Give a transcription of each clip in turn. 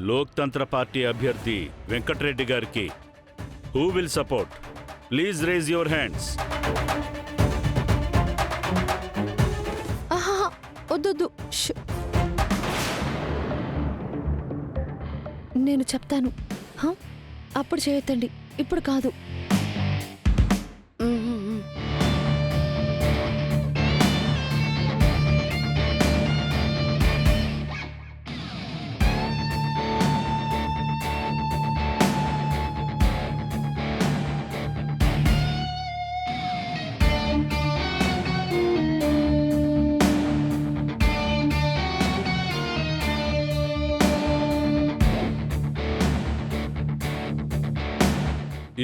లోక్తంత్ర party అభ్యర్థి వెంకట్రెడ్డి గారికి who will support? Please raise your hands. వద్దొద్దు, నేను చెప్తాను. అప్పుడు చేయొద్దండి, ఇప్పుడు కాదు.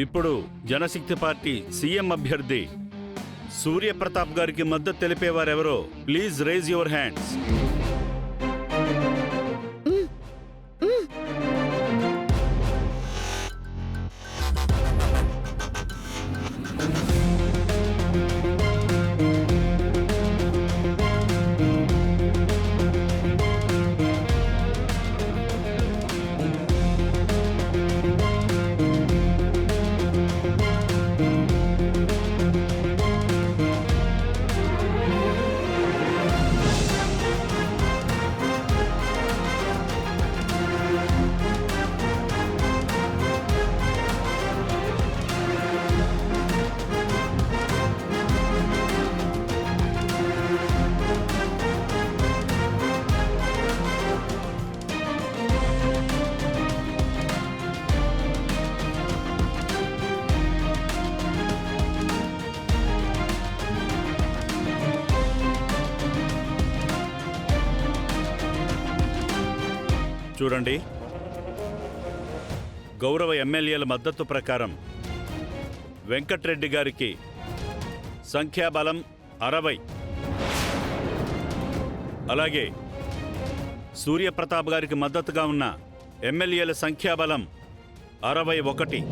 ఇప్పుడు జనశక్తి పార్టీ సీఎం అభ్యర్థి సూర్యప్రతాప్ గారికి మద్దతు తెలిపేవారెవరో ప్లీజ్ రేజ్ యువర్ హ్యాండ్స్. చూడండి, గౌరవ ఎమ్మెల్యేల మద్దతు ప్రకారం వెంకట్రెడ్డి గారికి సంఖ్యాబలం 60, అలాగే సూర్యప్రతాప్ గారికి మద్దతుగా ఉన్న ఎమ్మెల్యేల సంఖ్యాబలం 61.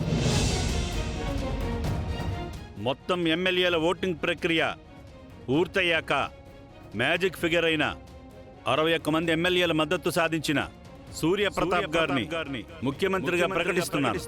మొత్తం ఎమ్మెల్యేల ఓటింగ్ ప్రక్రియ పూర్తయ్యాక మ్యాజిక్ ఫిగర్ అయిన 61 మంది ఎమ్మెల్యేల మద్దతు సాధించిన సూర్యప్రతాప్ గారిని ముఖ్యమంత్రిగా ప్రకటిస్తున్నాను.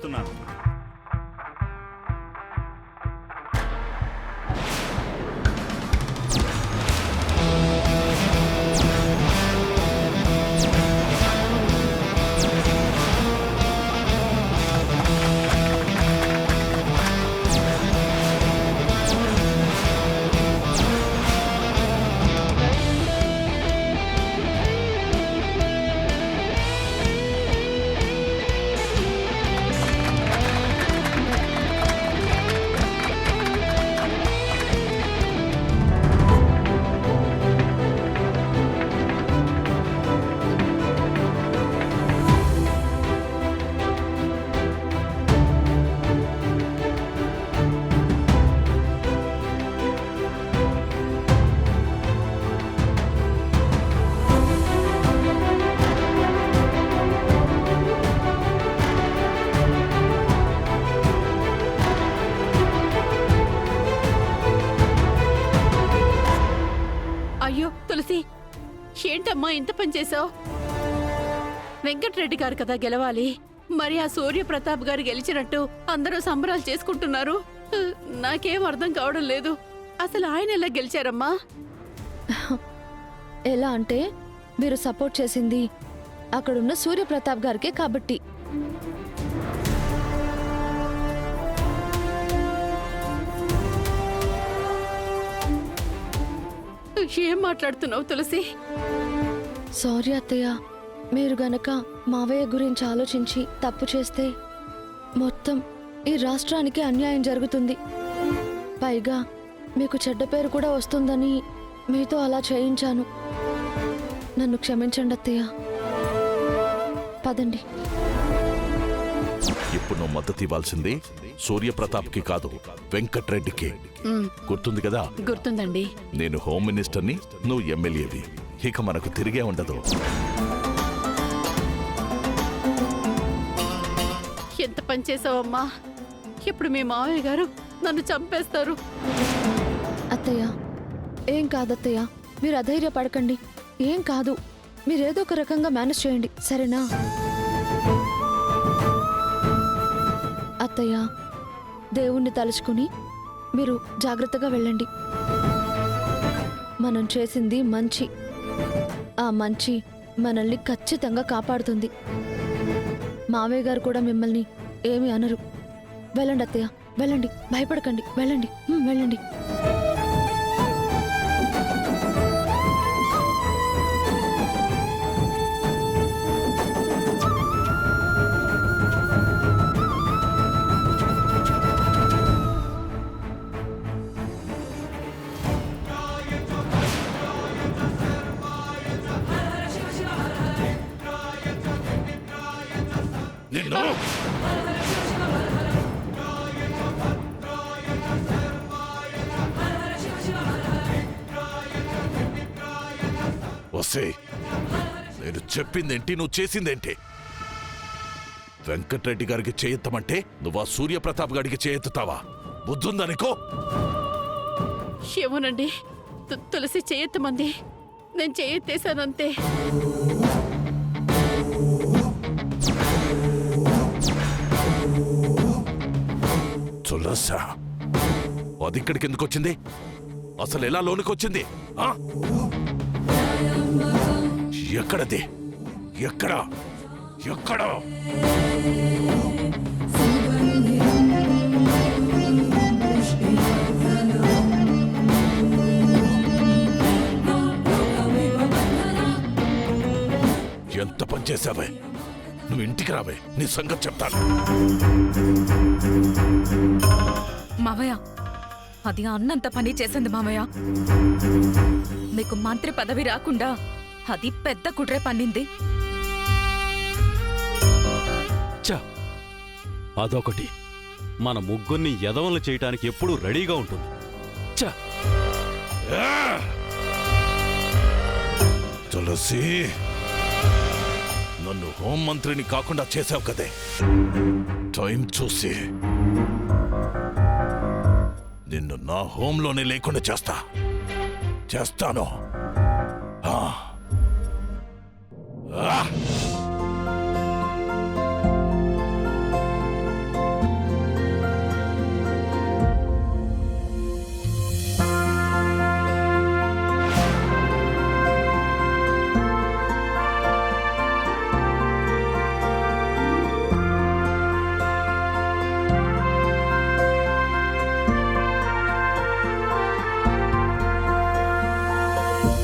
అయ్యో తులసి, ఏంటమ్మా ఇంత పని చేసావు? వెంకట్రెడ్డి గారు కదా గెలవాలి, మరి ఆ సూర్యప్రతాప్ గారు గెలిచినట్టు అందరూ సంబరాలు చేసుకుంటున్నారు. నాకేం అర్థం కావడం లేదు. అసలు ఆయన ఎలా గెలిచారమ్మా? ఎలా అంటే మీరు సపోర్ట్ చేసింది అక్కడున్న సూర్యప్రతాప్ గారికే కాబట్టి. ఏం మాట్లాడుతున్నావు తులసి? సారీ అత్తయ్య, మీరు గనక మావయ్య గురించి ఆలోచించి తప్పు చేస్తే మొత్తం ఈ రాష్ట్రానికి అన్యాయం జరుగుతుంది. పైగా మీకు చెడ్డ పేరు కూడా వస్తుందని మీతో అలా చేయించాను. నన్ను క్షమించండి అత్తయ్య. పదండి. ఇప్పుడు నువ్వు మద్దతు ఇవ్వాల్సింది సూర్యప్రతాప్కి కాదు, వెంకట్రెడ్డికి. గుర్తుంది కదా? గుర్తుందండి. నేను హోమ్ మినిస్టర్ని, నువ్వు ఎమ్మెల్యేవి. ఇక మనకు తిరిగే ఉండదు. ఎంత పని చేసావమ్మా! ఇప్పుడు మీ మావయ్య గారు నన్ను చంపేస్తారు. అత్తయ్య, ఏం కాదత్తయ్య, మీరు అధైర్యపడకండి. ఏం కాదు, మీరేదో ఒక రకంగా మేనేజ్ చేయండి, సరేనా? అత్తయ్య, దేవుణ్ణి తలుచుకుని మీరు జాగ్రత్తగా వెళ్ళండి. మనం చేసింది మంచి. ఆ మంచి మనల్ని ఖచ్చితంగా కాపాడుతుంది. మావయ్య గారు కూడా మిమ్మల్ని ఏమీ అనరు. వెళ్ళండి అత్తయ్య, వెళ్ళండి, భయపడకండి, వెళ్ళండి, వెళ్ళండి. నిన్ను వసే, నేను చెప్పిందేంటి, నువ్వు చేసిందేంటి? వెంకట్రెడ్డి గారికి చేయెత్తమంటే నువ్వు ఆ సూర్యప్రతాప్ గారికి చేయెత్తుతావా? బుద్ధుందనికో. ఏమోనండి, తులసి చేయెత్తమంది, నేను చేయెత్తేశానంతే. తులసా, అది ఇక్కడికి ఎందుకు వచ్చింది? అసలు ఎలా లోనికి ఆ? ఎక్కడది? ఎక్కడ? ఎక్కడ? ఎంత పనిచేశావే? నువ్వు ఇంటికి రావే, నీ సంగతి చెప్తాను. మావయ్య, అది అన్నంత పని చేసింది మావయ్య. మీకు మంత్రి పదవి రాకుండా అది పెద్ద కుట్రే పన్నింది. చ, అదొకటి మన ముగ్గురిని ఎదవలు చేయటానికి ఎప్పుడూ రెడీగా ఉంటుంది. చ, తులసి, నన్ను హోంమంత్రిని కాకుండా చేశావు కదే. టైం చూసి నిన్ను నా హోంలోనే లేకుండా చేస్తాను. ఆ. ఆ.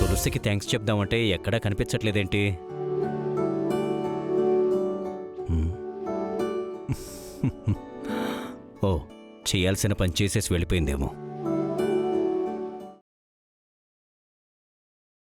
తులసికి థ్యాంక్స్ చెప్దామంటే ఎక్కడా కనిపించట్లేదేంటి? ఓ, చేయాల్సిన పని చేసేసి వెళ్ళిపోయిందేమో.